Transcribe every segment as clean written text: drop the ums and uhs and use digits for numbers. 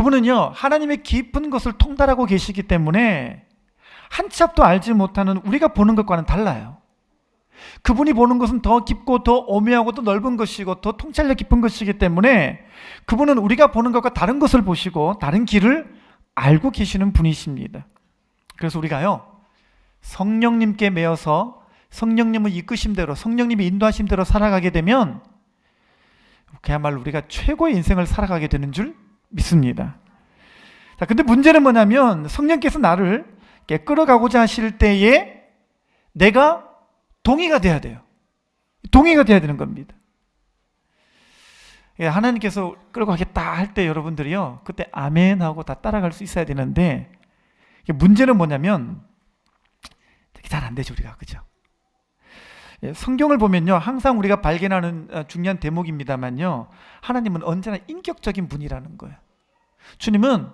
그분은요, 하나님의 깊은 것을 통달하고 계시기 때문에 한 치 앞도 알지 못하는 우리가 보는 것과는 달라요. 그분이 보는 것은 더 깊고 더 오묘하고 더 넓은 것이고 더 통찰력 깊은 것이기 때문에 그분은 우리가 보는 것과 다른 것을 보시고 다른 길을 알고 계시는 분이십니다. 그래서 우리가요, 성령님께 매여서 성령님의 이끄심대로, 성령님이 인도하심대로 살아가게 되면 그야말로 우리가 최고의 인생을 살아가게 되는 줄 믿습니다. 자, 근데 문제는 뭐냐면 성령께서 나를 이렇게 끌어가고자 하실 때에 내가 동의가 돼야 돼요. 동의가 돼야 되는 겁니다. 하나님께서 끌어가겠다 할 때 여러분들이요, 그때 아멘 하고 다 따라갈 수 있어야 되는데 문제는 뭐냐면 잘 안 되죠, 우리가. 그죠? 성경을 보면요, 항상 우리가 발견하는 중요한 대목입니다만요, 하나님은 언제나 인격적인 분이라는 거예요. 주님은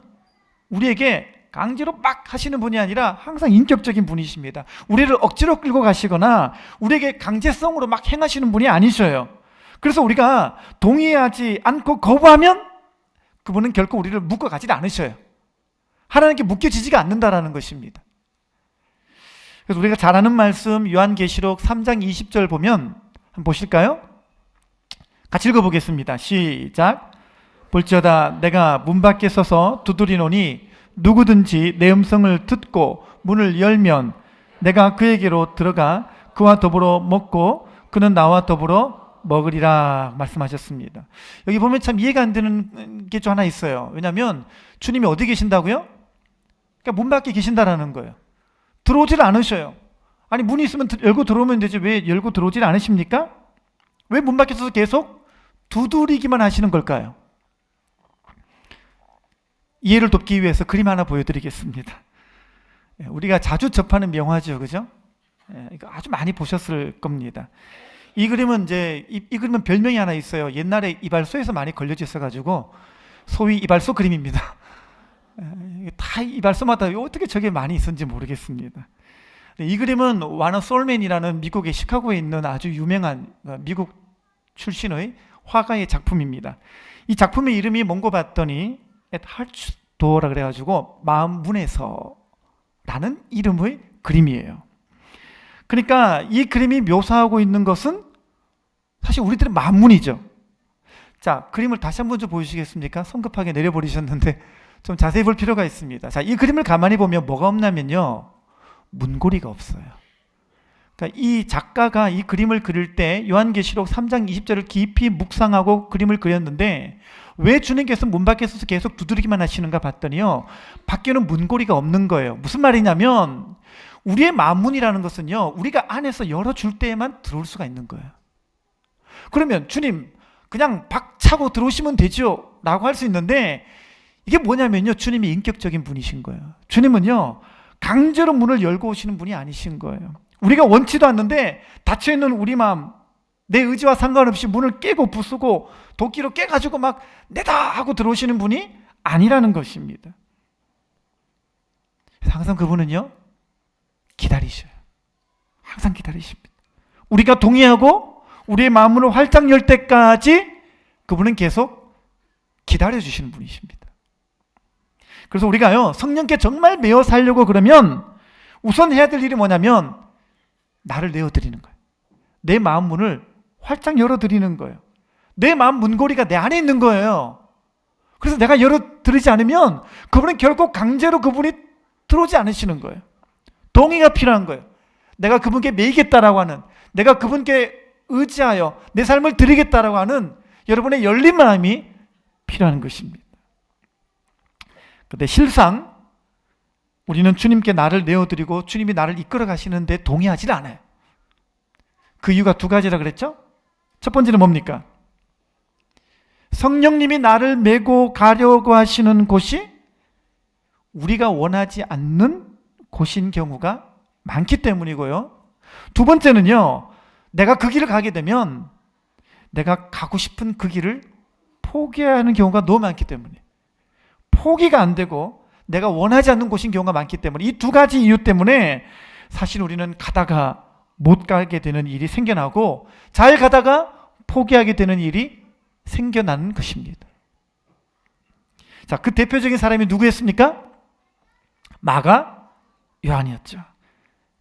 우리에게 강제로 막 하시는 분이 아니라 항상 인격적인 분이십니다. 우리를 억지로 끌고 가시거나 우리에게 강제성으로 막 행하시는 분이 아니셔요. 그래서 우리가 동의하지 않고 거부하면 그분은 결코 우리를 묶어가지 않으셔요. 하나님께 묶여지지가 않는다라는 것입니다. 그래서 우리가 잘 아는 말씀 요한계시록 3장 20절 보면 한번 보실까요? 같이 읽어보겠습니다. 시작. 볼지어다 내가 문 밖에 서서 두드리노니 누구든지 내 음성을 듣고 문을 열면 내가 그에게로 들어가 그와 더불어 먹고 그는 나와 더불어 먹으리라 말씀하셨습니다. 여기 보면 참 이해가 안 되는 게 좀 하나 있어요. 왜냐하면 주님이 어디 계신다고요? 그러니까 문 밖에 계신다라는 거예요. 들어오질 않으셔요. 아니, 문이 있으면 열고 들어오면 되지 왜 열고 들어오질 않으십니까? 왜 문 밖에 서서 계속 두드리기만 하시는 걸까요? 이해를 돕기 위해서 그림 하나 보여드리겠습니다. 우리가 자주 접하는 명화죠, 그죠? 이거 아주 많이 보셨을 겁니다. 이 그림은 이 그림은 별명이 하나 있어요. 옛날에 이발소에서 많이 걸려져 있어가지고 소위 이발소 그림입니다. 다 이발소마다 어떻게 저게 많이 있었는지 모르겠습니다. 이 그림은 와너 솔맨이라는 미국의 시카고에 있는 아주 유명한 미국 출신의 화가의 작품입니다. 이 작품의 이름이 뭔고 봤더니 At Heart's Door라 그래가지고 마음 문에서 라는 이름의 그림이에요. 그러니까 이 그림이 묘사하고 있는 것은 사실 우리들의 만문이죠. 자, 그림을 다시 한번 좀 보여주시겠습니까? 성급하게 내려버리셨는데 좀 자세히 볼 필요가 있습니다. 자, 이 그림을 가만히 보면 뭐가 없냐면요, 문고리가 없어요. 그러니까 이 작가가 이 그림을 그릴 때 요한계시록 3장 20절을 깊이 묵상하고 그림을 그렸는데 왜 주님께서 문 밖에 서서 계속 두드리기만 하시는가 봤더니요, 밖에는 문고리가 없는 거예요. 무슨 말이냐면 우리의 만문이라는 것은요, 우리가 안에서 열어줄 때에만 들어올 수가 있는 거예요. 그러면 주님 그냥 박차고 들어오시면 되죠 라고 할 수 있는데 이게 뭐냐면요, 주님이 인격적인 분이신 거예요. 주님은요, 강제로 문을 열고 오시는 분이 아니신 거예요. 우리가 원치도 않는데 닫혀있는 우리 마음, 내 의지와 상관없이 문을 깨고 부수고 도끼로 깨가지고 막 내다 하고 들어오시는 분이 아니라는 것입니다. 항상 그분은요, 기다리셔요. 항상 기다리십니다. 우리가 동의하고 우리의 마음을 활짝 열 때까지 그분은 계속 기다려주시는 분이십니다. 그래서 우리가요, 성령께 정말 매어 살려고 그러면 우선 해야 될 일이 뭐냐면 나를 내어드리는 거예요. 내 마음 문을 활짝 열어드리는 거예요. 내 마음 문고리가 내 안에 있는 거예요. 그래서 내가 열어드리지 않으면 그분은 결국 강제로 그분이 들어오지 않으시는 거예요. 동의가 필요한 거예요. 내가 그분께 매이겠다라고 하는, 내가 그분께 의지하여 내 삶을 드리겠다라고 하는 여러분의 열린 마음이 필요한 것입니다. 그런데 실상 우리는 주님께 나를 내어드리고 주님이 나를 이끌어 가시는데 동의하지 않아요. 그 이유가 두 가지라 그랬죠? 첫 번째는 뭡니까? 성령님이 나를 메고 가려고 하시는 곳이 우리가 원하지 않는 곳인 경우가 많기 때문이고요. 두 번째는요, 내가 그 길을 가게 되면 내가 가고 싶은 그 길을 포기해야 하는 경우가 너무 많기 때문에, 포기가 안 되고 내가 원하지 않는 곳인 경우가 많기 때문에, 이 두 가지 이유 때문에 사실 우리는 가다가 못 가게 되는 일이 생겨나고 잘 가다가 포기하게 되는 일이 생겨나는 것입니다. 자, 그 대표적인 사람이 누구였습니까? 마가 요한이었죠.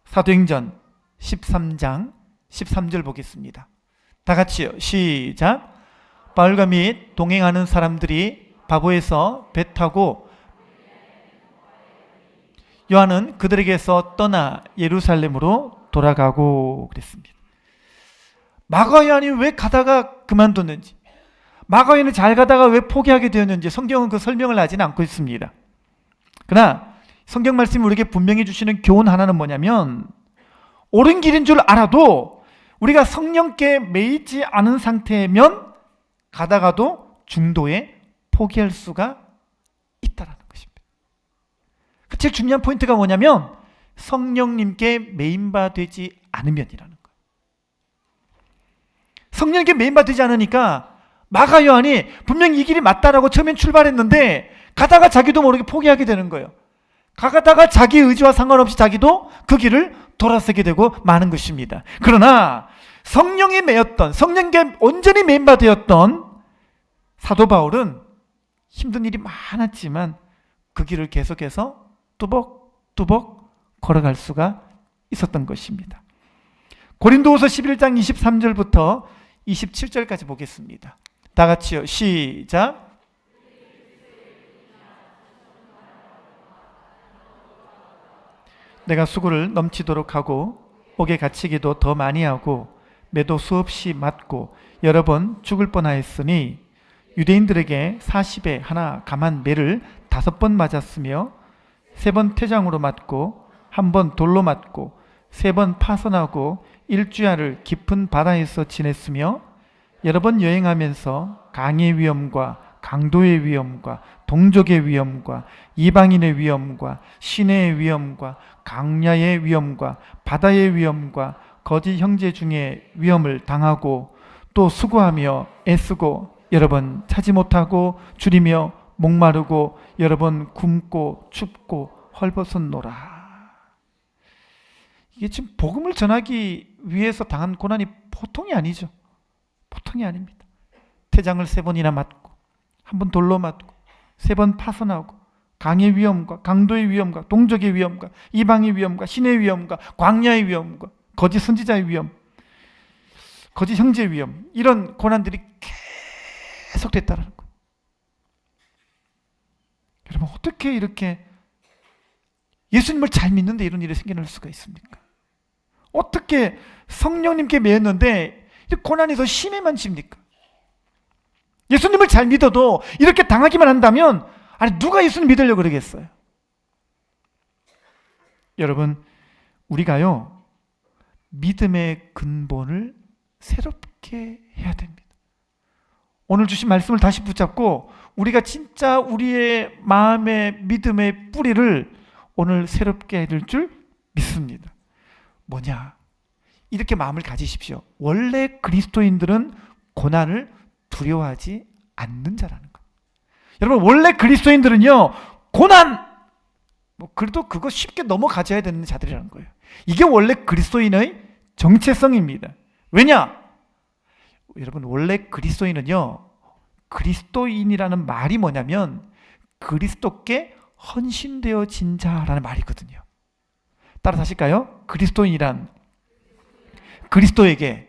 사도행전 13장 13절 보겠습니다. 다 같이요. 시작. 바울과 및 동행하는 사람들이 바보에서 배 타고 요한은 그들에게서 떠나 예루살렘으로 돌아가고 그랬습니다. 마가 요한이 왜 가다가 그만뒀는지, 마가 요한이 잘 가다가 왜 포기하게 되었는지 성경은 그 설명을 하지는 않고 있습니다. 그러나 성경 말씀이 우리에게 분명히 주시는 교훈 하나는 뭐냐면, 옳은 길인 줄 알아도 우리가 성령께 매이지 않은 상태면 가다가도 중도에 포기할 수가 있다라는 것입니다. 제일 중요한 포인트가 뭐냐면 성령님께 매임바 되지 않으면이라는 거예요. 성령님께 매임바 되지 않으니까 마가 요한이 분명히 이 길이 맞다라고 처음엔 출발했는데 가다가 자기도 모르게 포기하게 되는 거예요. 가다가 자기 의지와 상관없이 자기도 그 길을 돌아서게 되고 마는 것입니다. 그러나 성령이 매였던, 성령께 온전히 매임바 되었던 사도 바울은 힘든 일이 많았지만 그 길을 계속해서 뚜벅뚜벅 걸어갈 수가 있었던 것입니다. 고린도후서 11장 23절부터 27절까지 보겠습니다. 다 같이요. 시작. 내가 수고를 넘치도록 하고 옥에 갇히기도 더 많이 하고 매도 수없이 맞고 여러 번 죽을 뻔하였으니 유대인들에게 40에 하나 감한 매를 5번 맞았으며 3번 태장으로 맞고 1번 돌로 맞고 3번 파선하고 일주야를 깊은 바다에서 지냈으며 여러 번 여행하면서 강의 위험과 강도의 위험과 동족의 위험과 이방인의 위험과 시내의 위험과 강야의 위험과 바다의 위험과 거짓 형제 중에 위험을 당하고 또 수고하며 애쓰고 여러 번 차지 못하고 줄이며 목마르고 여러 번 굶고 춥고 헐벗었노라. 이게 지금 복음을 전하기 위해서 당한 고난이 보통이 아니죠. 보통이 아닙니다. 태장을 3번이나 맞고 1번 돌로 맞고 3번 파선하고 강의 위험과 강도의 위험과 동족의 위험과 이방의 위험과 신의 위험과 광야의 위험과 거짓 선지자의 위험, 거짓 형제의 위험, 이런 고난들이 계속됐다는 거예요. 여러분, 어떻게 이렇게 예수님을 잘 믿는데 이런 일이 생겨날 수가 있습니까? 어떻게 성령님께 매였는데 고난이 더 심해만 집니까? 예수님을 잘 믿어도 이렇게 당하기만 한다면 아니 누가 예수님 믿으려고 그러겠어요? 여러분, 우리가요 믿음의 근본을 새롭게 해야 됩니다. 오늘 주신 말씀을 다시 붙잡고 우리가 진짜 우리의 마음의 믿음의 뿌리를 오늘 새롭게 해야 될 줄 믿습니다. 뭐냐? 이렇게 마음을 가지십시오. 원래 그리스도인들은 고난을 두려워하지 않는 자라는 거예요. 여러분, 원래 그리스도인들은요 고난 그래도 그거 쉽게 넘어가져야 되는 자들이라는 거예요. 이게 원래 그리스도인의 정체성입니다. 왜냐? 여러분, 원래 그리스도인은요 그리스도인이라는 말이 뭐냐면 그리스도께 헌신되어진 자라는 말이거든요. 따라서 하실까요? 그리스도인이란 그리스도에게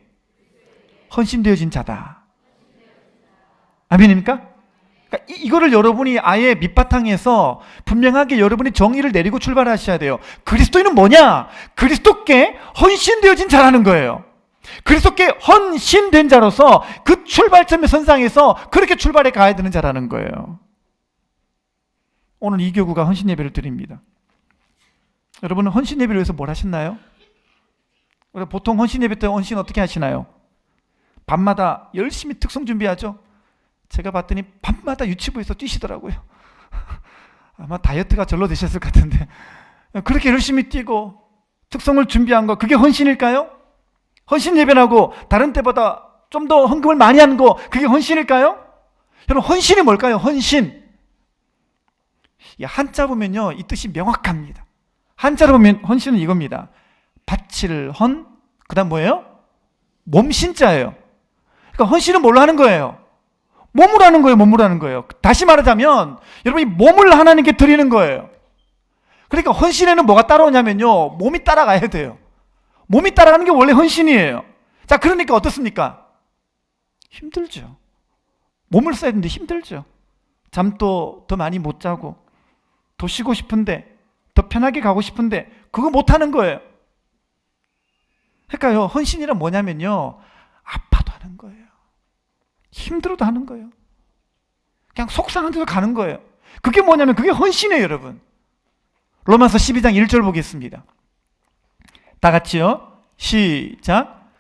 헌신되어진 자다. 아멘입니까? 그러니까 이거를 여러분이 아예 밑바탕에서 분명하게 여러분이 정의를 내리고 출발하셔야 돼요. 그리스도인은 뭐냐? 그리스도께 헌신되어진 자라는 거예요. 그리스도께 헌신된 자로서 그 출발점의 선상에서 그렇게 출발해 가야 되는 자라는 거예요. 오늘 이 교구가 헌신 예배를 드립니다. 여러분은 헌신 예배를 위해서 뭘 하셨나요? 보통 헌신 예배 때 헌신 어떻게 하시나요? 밤마다 열심히 특송 준비하죠? 제가 봤더니 밤마다 유치부에서 뛰시더라고요. 아마 다이어트가 절로 되셨을 것 같은데 그렇게 열심히 뛰고 특송을 준비한 거 그게 헌신일까요? 헌신 예배라고 다른 때보다 좀 더 헌금을 많이 하는 거 그게 헌신일까요? 여러분, 헌신이 뭘까요? 헌신. 한자 보면요 이 뜻이 명확합니다. 한자로 보면 헌신은 이겁니다. 바칠 헌, 그 다음 뭐예요? 몸신자예요. 그러니까 헌신은 뭘로 하는 거예요? 몸을 하는 거예요. 몸을 하는 거예요. 다시 말하자면 여러분이 몸을 하나님께 드리는 거예요. 그러니까 헌신에는 뭐가 따라오냐면요, 몸이 따라가야 돼요. 몸이 따라가는 게 원래 헌신이에요. 자, 그러니까 어떻습니까? 힘들죠. 몸을 써야 되는데 힘들죠. 잠도 더 많이 못 자고, 더 쉬고 싶은데, 더 편하게 가고 싶은데 그거 못 하는 거예요. 그러니까요, 헌신이란 뭐냐면요, 아파도 하는 거예요. 힘들어도 하는 거예요. 그냥 속상한데도 가는 거예요. 그게 뭐냐면 그게 헌신이에요, 여러분. 로마서 12장 1절 보겠습니다. 다 같이요. 시작.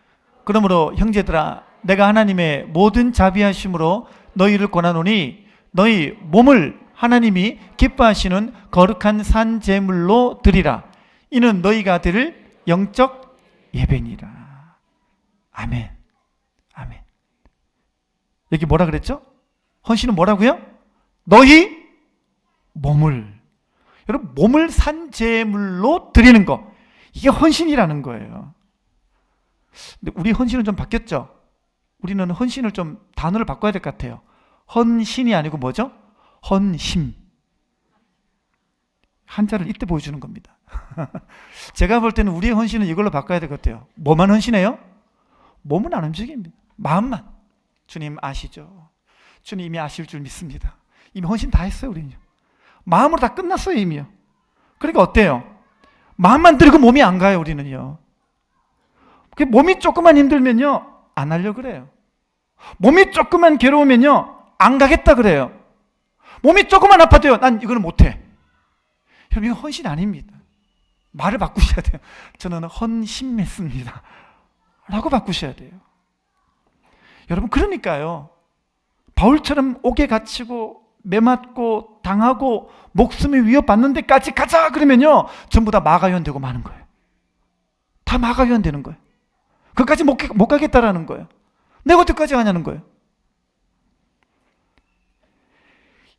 그러므로 형제들아, 내가 하나님의 모든 자비하심으로 너희를 권하노니 너희 몸을 하나님이 기뻐하시는 거룩한 산 제물로 드리라. 이는 너희가 드릴 영적 예배니라. 아멘. 아멘. 여기 뭐라 그랬죠? 헌신은 뭐라고요? 너희 몸을, 여러분, 몸을 산 제물로 드리는 거, 이게 헌신이라는 거예요. 근데 우리 헌신은 좀 바뀌었죠? 우리는 헌신을 좀 단어를 바꿔야 될 것 같아요. 헌신이 아니고 뭐죠? 헌심. 한자를 이때 보여주는 겁니다. 제가 볼 때는 우리의 헌신은 이걸로 바꿔야 될 것 같아요. 뭐만 헌신해요? 몸은 안 움직입니다. 마음만. 주님 아시죠? 주님 이미 아실 줄 믿습니다. 이미 헌신 다 했어요, 우리는요. 마음으로 다 끝났어요, 이미요. 그러니까 어때요? 마음만 들고 몸이 안 가요, 우리는요. 몸이 조금만 힘들면요, 안 하려고 그래요. 몸이 조금만 괴로우면요, 안 가겠다 그래요. 몸이 조금만 아파도요, 난 이거는 못해. 여러분, 이거 헌신 아닙니다. 말을 바꾸셔야 돼요. 저는 헌신했습니다 라고 바꾸셔야 돼요. 여러분, 그러니까요, 바울처럼 옥에 갇히고 매맞고 당하고 목숨이 위협받는 데까지 가자 그러면요, 전부 다 마가위원 되고 마는 거예요. 다 마가위원 되는 거예요. 그까지 못 가겠다라는 거예요. 내가 어디까지 가냐는 거예요.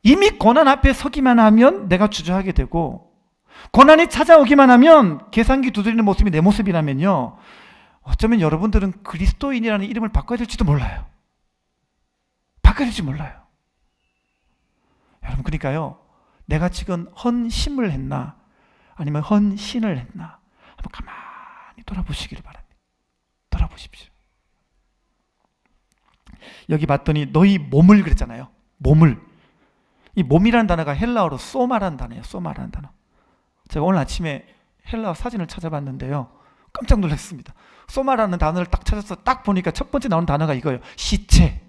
이미 고난 앞에 서기만 하면 내가 주저하게 되고, 고난이 찾아오기만 하면 계산기 두드리는 모습이 내 모습이라면요, 어쩌면 여러분들은 그리스도인이라는 이름을 바꿔야 될지도 몰라요. 바꿔야 될지 몰라요. 여러분, 그러니까요, 내가 지금 헌심을 했나 아니면 헌신을 했나 한번 가만히 돌아보시기를 바랍니다. 돌아보십시오. 여기 봤더니 너희 몸을 그랬잖아요. 몸을. 이 몸이라는 단어가 헬라어로 소마라는 단어예요. 소마라는 단어. 제가 오늘 아침에 헬라어 사진을 찾아봤는데요, 깜짝 놀랐습니다. 소마라는 단어를 딱 찾아서 딱 보니까 첫 번째 나오는 단어가 이거예요. 시체.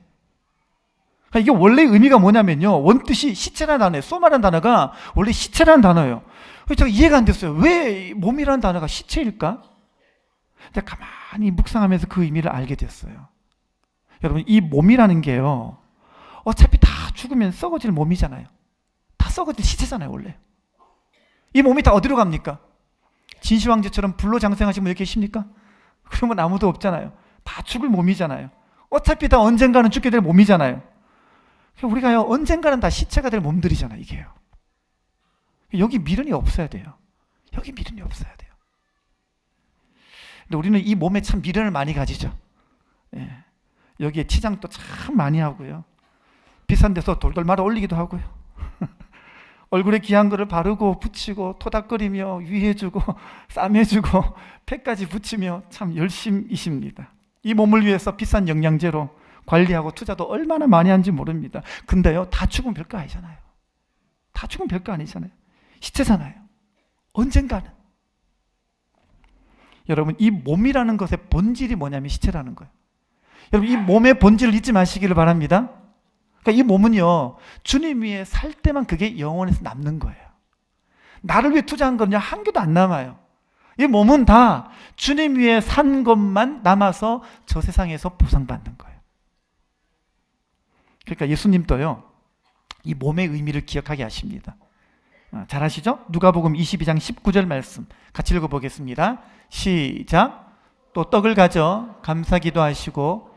이게 원래 의미가 뭐냐면요, 원뜻이 시체라는 단어예요. 소마라는 단어가 원래 시체라는 단어예요. 그래서 제가 이해가 안 됐어요. 왜 몸이라는 단어가 시체일까? 근데 가만히 묵상하면서 그 의미를 알게 됐어요. 여러분, 이 몸이라는 게요, 어차피 다 죽으면 썩어질 몸이잖아요. 다 썩어질 시체잖아요, 원래. 이 몸이 다 어디로 갑니까? 진시황제처럼 불로 장생하신 분 여기 계십니까? 그러면 아무도 없잖아요. 다 죽을 몸이잖아요. 어차피 다 언젠가는 죽게 될 몸이잖아요. 우리가요, 언젠가는 다 시체가 될 몸들이잖아요, 이게요. 여기 미련이 없어야 돼요. 여기 미련이 없어야 돼요. 근데 우리는 이 몸에 참 미련을 많이 가지죠. 예. 여기에 치장도 참 많이 하고요. 비싼 데서 돌돌 말아 올리기도 하고요. 얼굴에 귀한 거를 바르고 붙이고 토닥거리며 위해주고 쌈해주고 팩까지 붙이며 참 열심이십니다. 이 몸을 위해서 비싼 영양제로 관리하고 투자도 얼마나 많이 하는지 모릅니다. 근데요, 다 죽으면 별거 아니잖아요. 다 죽으면 별거 아니잖아요. 시체잖아요. 언젠가는. 여러분, 이 몸이라는 것의 본질이 뭐냐면 시체라는 거예요. 여러분, 이 몸의 본질을 잊지 마시기를 바랍니다. 그러니까 이 몸은요, 주님 위에 살 때만 그게 영원에서 남는 거예요. 나를 위해 투자한 건요, 한 개도 안 남아요. 이 몸은 다 주님 위에 산 것만 남아서 저 세상에서 보상받는 거예요. 그러니까 예수님도요, 이 몸의 의미를 기억하게 하십니다. 잘 아시죠? 누가복음 22장 19절 말씀 같이 읽어보겠습니다. 시작. 또 떡을 가져 감사기도 하시고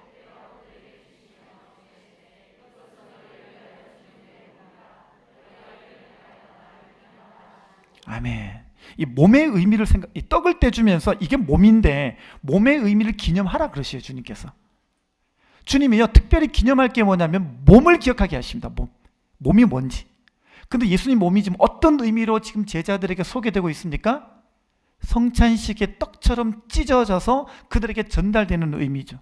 아멘. 이 몸의 의미를 이 떡을 떼주면서 이게 몸인데 몸의 의미를 기념하라 그러시요 주님께서. 주님이요 특별히 기념할 게 뭐냐면 몸을 기억하게 하십니다. 몸이 뭔지. 근데 예수님 몸이 지금 어떤 의미로 지금 제자들에게 소개되고 있습니까? 성찬식의 떡처럼 찢어져서 그들에게 전달되는 의미죠.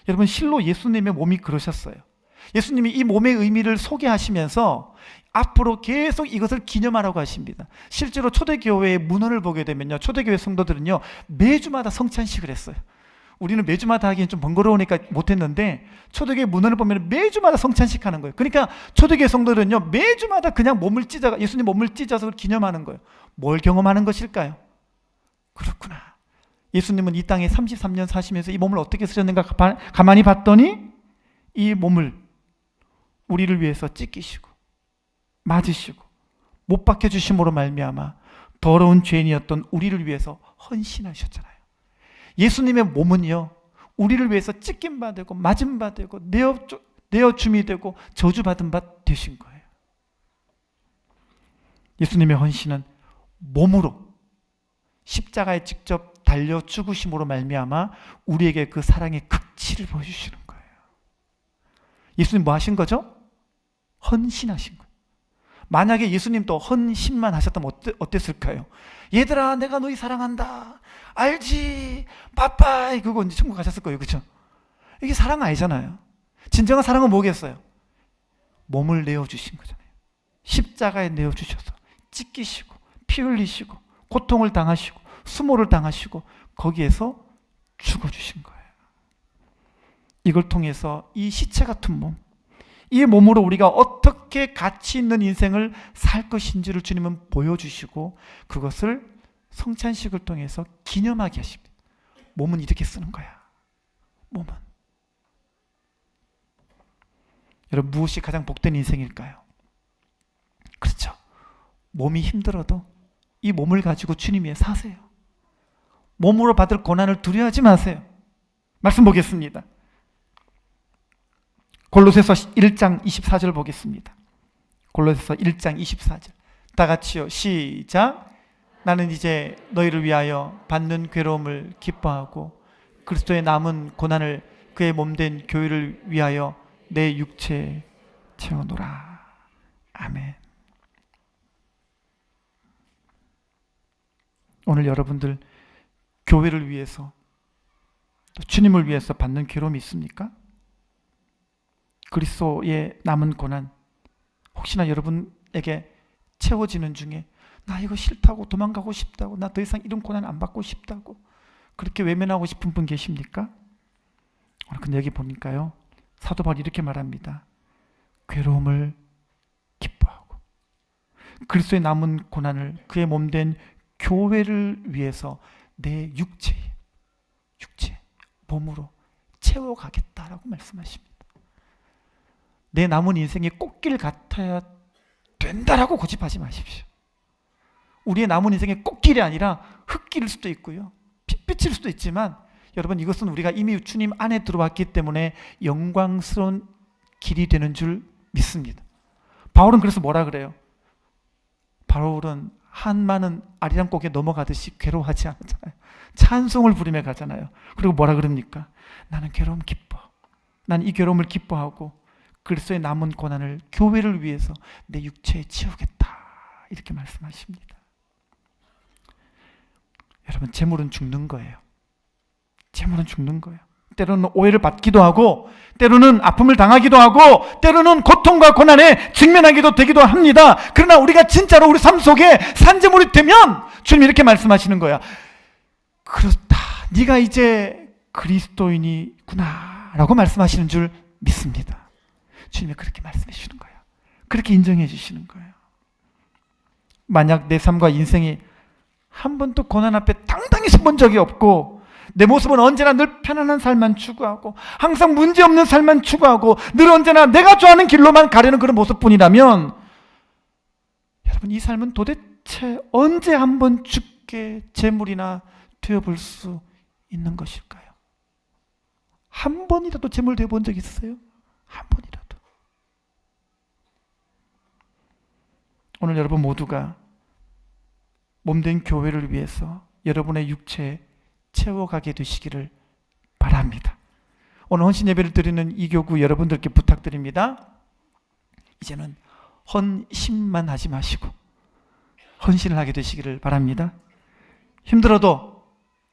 여러분, 실로 예수님의 몸이 그러셨어요. 예수님이 이 몸의 의미를 소개하시면서 앞으로 계속 이것을 기념하라고 하십니다. 실제로 초대교회의 문헌을 보게 되면요, 초대교회 성도들은요 매주마다 성찬식을 했어요. 우리는 매주마다 하기엔 좀 번거로우니까 못했는데 초대교회 문헌을 보면 매주마다 성찬식 하는 거예요. 그러니까 초대교회 성도들은요 매주마다 그냥 예수님 몸을 찢어서 기념하는 거예요. 뭘 경험하는 것일까요? 그렇구나, 예수님은 이 땅에 33년 사시면서 이 몸을 어떻게 쓰셨는가 가만히 봤더니 이 몸을 우리를 위해서 찢기시고 맞으시고 못 박혀주심으로 말미암아 더러운 죄인이었던 우리를 위해서 헌신하셨잖아요. 예수님의 몸은요 우리를 위해서 찢김 받고 맞음 받고 내어줌이 되고 저주받은 바 되신 거예요. 예수님의 헌신은 몸으로 십자가에 직접 달려 죽으심으로 말미암아 우리에게 그 사랑의 극치를 보여주시는 거예요. 예수님 뭐 하신 거죠? 헌신하신 거예요. 만약에 예수님도 헌신만 하셨다면 어땠을까요? 얘들아 내가 너희 사랑한다 알지 빠빠이 그거 이제 천국 가셨을 거예요. 그렇죠? 이게 사랑 아니잖아요. 진정한 사랑은 뭐겠어요? 몸을 내어주신 거잖아요. 십자가에 내어주셔서 찢기시고 피 흘리시고 고통을 당하시고 수모를 당하시고 거기에서 죽어주신 거예요. 이걸 통해서 이 시체 같은 몸, 이 몸으로 우리가 어떻게 가치 있는 인생을 살 것인지를 주님은 보여주시고 그것을 성찬식을 통해서 기념하게 하십니다. 몸은 이렇게 쓰는 거야. 몸은. 여러분, 무엇이 가장 복된 인생일까요? 그렇죠. 몸이 힘들어도 이 몸을 가지고 주님 위해 사세요. 몸으로 받을 고난을 두려워하지 마세요. 말씀 보겠습니다. 골로새서 1장 24절 보겠습니다. 골로새서 1장 24절 다 같이요. 시작. 나는 이제 너희를 위하여 받는 괴로움을 기뻐하고 그리스도의 남은 고난을 그의 몸된 교회를 위하여 내 육체에 채워노라. 아멘. 오늘 여러분들 교회를 위해서 또 주님을 위해서 받는 괴로움이 있습니까? 그리스도의 남은 고난 혹시나 여러분에게 채워지는 중에 나 이거 싫다고 도망가고 싶다고 나 더 이상 이런 고난 안 받고 싶다고 그렇게 외면하고 싶은 분 계십니까? 근데 여기 보니까요 사도 바울이 이렇게 말합니다. 괴로움을 기뻐하고 그리스도의 남은 고난을 그의 몸된 교회를 위해서 내 육체 몸으로 채워가겠다라고 말씀하십니다. 내 남은 인생이 꽃길 같아야 된다라고 고집하지 마십시오. 우리의 남은 인생이 꽃길이 아니라 흙길일 수도 있고요 핏빛일 수도 있지만 여러분 이것은 우리가 이미 주님 안에 들어왔기 때문에 영광스러운 길이 되는 줄 믿습니다. 바울은 그래서 뭐라 그래요? 바울은 한많은 아리랑곡에 넘어가듯이 괴로워하지 않잖아요. 찬송을 부르며 가잖아요. 그리고 뭐라 그럽니까? 나는 괴로움 기뻐. 난 이 괴로움을 기뻐하고 그리스도의 남은 고난을 교회를 위해서 내 육체에 채우겠다. 이렇게 말씀하십니다. 여러분, 재물은 죽는 거예요. 재물은 죽는 거예요. 때로는 오해를 받기도 하고 때로는 아픔을 당하기도 하고 때로는 고통과 고난에 직면하기도 되기도 합니다. 그러나 우리가 진짜로 우리 삶 속에 산재물이 되면 주님이 이렇게 말씀하시는 거야. 그렇다. 네가 이제 그리스도인이구나 라고 말씀하시는 줄 믿습니다. 주님이 그렇게 말씀해 주시는 거예요. 그렇게 인정해 주시는 거예요. 만약 내 삶과 인생이 한 번도 고난 앞에 당당히 서본 적이 없고 내 모습은 언제나 늘 편안한 삶만 추구하고 항상 문제없는 삶만 추구하고 늘 언제나 내가 좋아하는 길로만 가려는 그런 모습뿐이라면 여러분 이 삶은 도대체 언제 한번 죽게 재물이나 되어볼 수 있는 것일까요? 한 번이라도 재물 되어본 적 있어요? 한 번이라도. 오늘 여러분 모두가 몸된 교회를 위해서 여러분의 육체에 채워가게 되시기를 바랍니다. 오늘 헌신 예배를 드리는 이 교구 여러분들께 부탁드립니다. 이제는 헌신만 하지 마시고 헌신을 하게 되시기를 바랍니다. 힘들어도,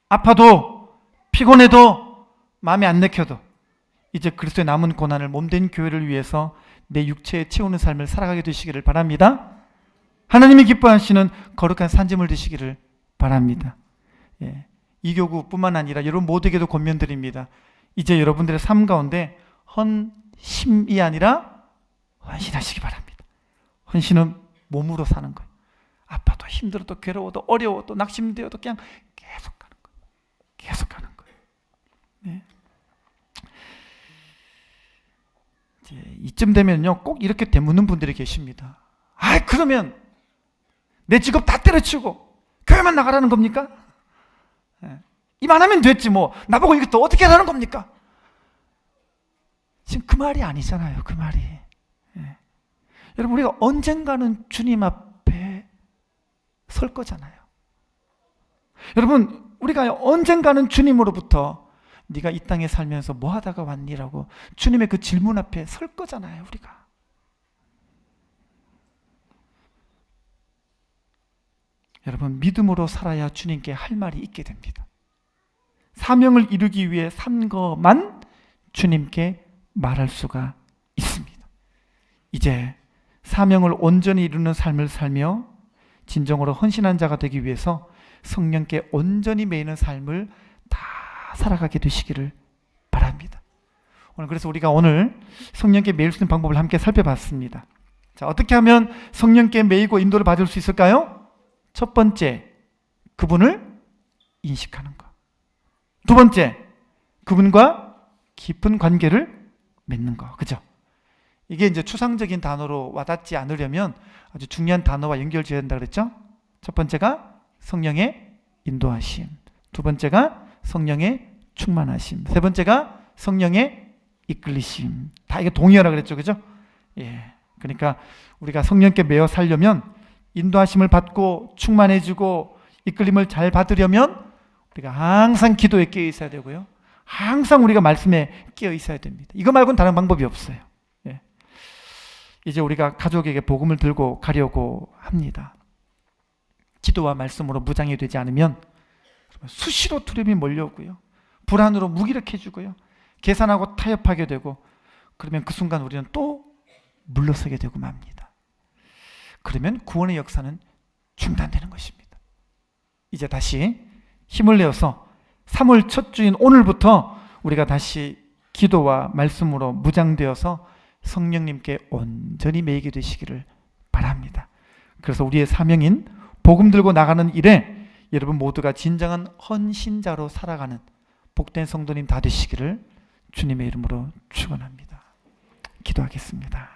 아파도, 피곤해도, 마음에 안 내켜도 이제 그리스도의 남은 고난을 몸된 교회를 위해서 내 육체에 채우는 삶을 살아가게 되시기를 바랍니다. 하나님이 기뻐하시는 거룩한 산짐을 드시기를 바랍니다. 예. 이 교구뿐만 아니라 여러분 모두에게도 권면드립니다. 이제 여러분들의 삶 가운데 헌심이 아니라 헌신하시기 바랍니다. 헌신은 몸으로 사는 거예요. 아파도 힘들어도 괴로워도 어려워도 낙심되어도 그냥 계속 가는 거예요. 계속 가는 거예요. 네. 이제 이쯤 되면요 꼭 이렇게 되묻는 분들이 계십니다. 아, 그러면 내 직업 다 때려치우고 교회만 나가라는 겁니까? 네. 이만하면 됐지 뭐 나보고 이것도 어떻게 하라는 겁니까? 지금 그 말이 아니잖아요. 그 말이. 네. 여러분 우리가 언젠가는 주님 앞에 설 거잖아요. 여러분 우리가 언젠가는 주님으로부터 네가 이 땅에 살면서 뭐 하다가 왔니라고 주님의 그 질문 앞에 설 거잖아요. 우리가. 여러분 믿음으로 살아야 주님께 할 말이 있게 됩니다. 사명을 이루기 위해 산 것만 주님께 말할 수가 있습니다. 이제 사명을 온전히 이루는 삶을 살며 진정으로 헌신한 자가 되기 위해서 성령께 온전히 매이는 삶을 다 살아가게 되시기를 바랍니다. 오늘 그래서 우리가 오늘 성령께 매일 수 있는 방법을 함께 살펴봤습니다. 자, 어떻게 하면 성령께 매이고 인도를 받을 수 있을까요? 첫 번째, 그분을 인식하는 것. 두 번째, 그분과 깊은 관계를 맺는 것. 그죠? 이게 이제 추상적인 단어로 와닿지 않으려면 아주 중요한 단어와 연결되어야 된다 그랬죠? 첫 번째가 성령의 인도하심. 두 번째가 성령의 충만하심. 세 번째가 성령의 이끌리심. 다 이게 동의하라 그랬죠. 그죠? 예. 그러니까 우리가 성령께 매어 살려면 인도하심을 받고 충만해지고 이끌림을 잘 받으려면 우리가 항상 기도에 깨어 있어야 되고요. 항상 우리가 말씀에 깨어 있어야 됩니다. 이거 말고는 다른 방법이 없어요. 예. 이제 우리가 가족에게 복음을 들고 가려고 합니다. 기도와 말씀으로 무장이 되지 않으면 수시로 두려움이 몰려오고요. 불안으로 무기력해지고요. 계산하고 타협하게 되고 그러면 그 순간 우리는 또 물러서게 되고 맙니다. 그러면 구원의 역사는 중단되는 것입니다. 이제 다시 힘을 내어서 3월 첫 주인 오늘부터 우리가 다시 기도와 말씀으로 무장되어서 성령님께 온전히 매이게 되시기를 바랍니다. 그래서 우리의 사명인 복음 들고 나가는 일에 여러분 모두가 진정한 헌신자로 살아가는 복된 성도님 다 되시기를 주님의 이름으로 축원합니다. 기도하겠습니다.